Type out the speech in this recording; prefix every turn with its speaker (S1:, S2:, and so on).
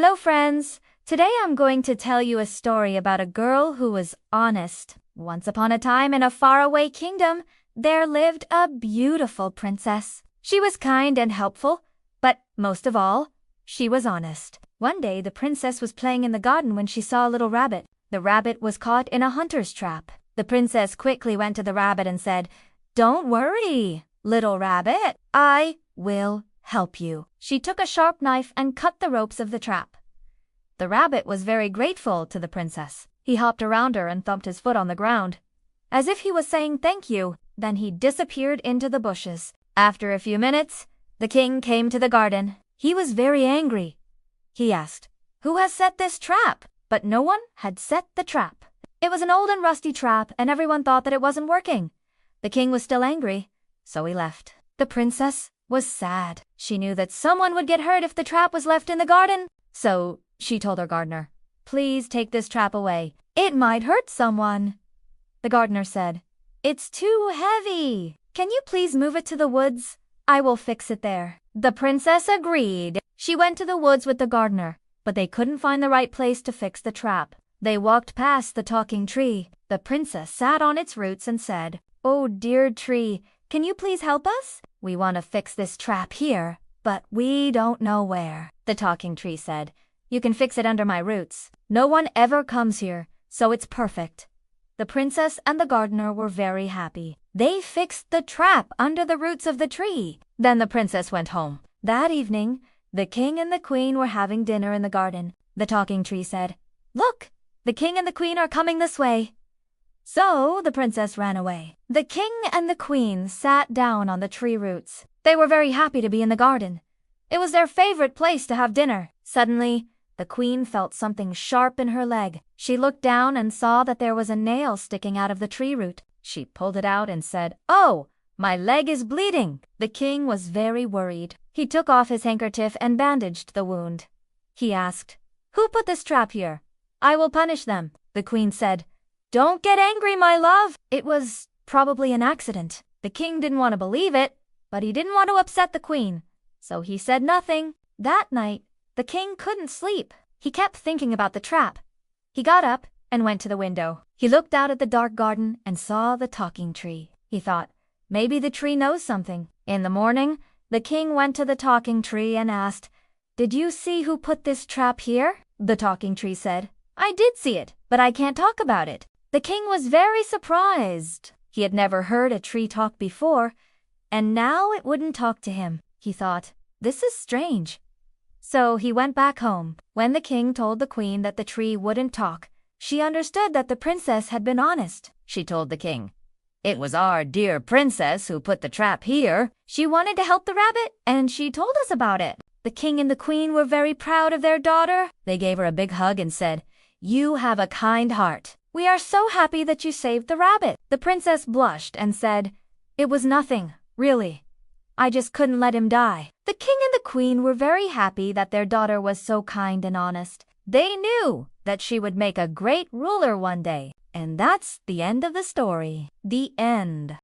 S1: Hello, friends. Today I'm going to tell you a story about a girl who was honest. Once upon a time in a faraway kingdom, there lived a beautiful princess. She was kind and helpful, but most of all, she was honest. One day, the princess was playing in the garden when she saw a little rabbit. The rabbit was caught in a hunter's trap. The princess quickly went to the rabbit and said, "Don't worry, little rabbit. I will help you." She took a sharp knife and cut the ropes of the trap. The rabbit was very grateful to the princess. He hopped around her and thumped his foot on the ground, as if he was saying thank you. Then he disappeared into the bushes. After a few minutes, the king came to the garden. He was very angry. He asked, "Who has set this trap?" But no one had set the trap. It was an old and rusty trap, and everyone thought that it wasn't working. The king was still angry, so he left. The princess was sad. She knew that someone would get hurt if the trap was left in the garden. So she told her gardener, "Please take this trap away. It might hurt someone." The gardener said, "It's too heavy. Can you please move it to the woods? I will fix it there." The princess agreed. She went to the woods with the gardener, but they couldn't find the right place to fix the trap. They walked past the talking tree. The princess sat on its roots and said, "Oh, dear tree, can you please help us? We want to fix this trap here, but we don't know where." The talking tree said, "You can fix it under my roots. No one ever comes here, so it's perfect." The princess and the gardener were very happy. They fixed the trap under the roots of the tree. Then the princess went home. That evening, the king and the queen were having dinner in the garden. The talking tree said, "Look, the king and the queen are coming this way." So the princess ran away. The king and the queen sat down on the tree roots. They were very happy to be in the garden. It was their favorite place to have dinner. Suddenly, the queen felt something sharp in her leg. She looked down and saw that there was a nail sticking out of the tree root. She pulled it out and said, "Oh, my leg is bleeding." The king was very worried. He took off his handkerchief and bandaged the wound. He asked, "Who put this trap here? I will punish them." The queen said, "Don't get angry, my love. It was probably an accident." The king didn't want to believe it, but he didn't want to upset the queen, so he said nothing. That night, the king couldn't sleep. He kept thinking about the trap. He got up and went to the window. He looked out at the dark garden and saw the talking tree. He thought, maybe the tree knows something. In the morning, the king went to the talking tree and asked, "Did you see who put this trap here?" The talking tree said, "I did see it, but I can't talk about it." The king was very surprised. He had never heard a tree talk before, and now it wouldn't talk to him. He thought, this is strange. So he went back home. When the king told the queen that the tree wouldn't talk, she understood that the princess had been honest. She told the king, "It was our dear princess who put the trap here. She wanted to help the rabbit, and she told us about it." The king and the queen were very proud of their daughter. They gave her a big hug and said, "You have a kind heart. We are so happy that you saved the rabbit." The princess blushed and said, "It was nothing, really. I just couldn't let him die." The king and the queen were very happy that their daughter was so kind and honest. They knew that she would make a great ruler one day. And that's the end of the story. The end.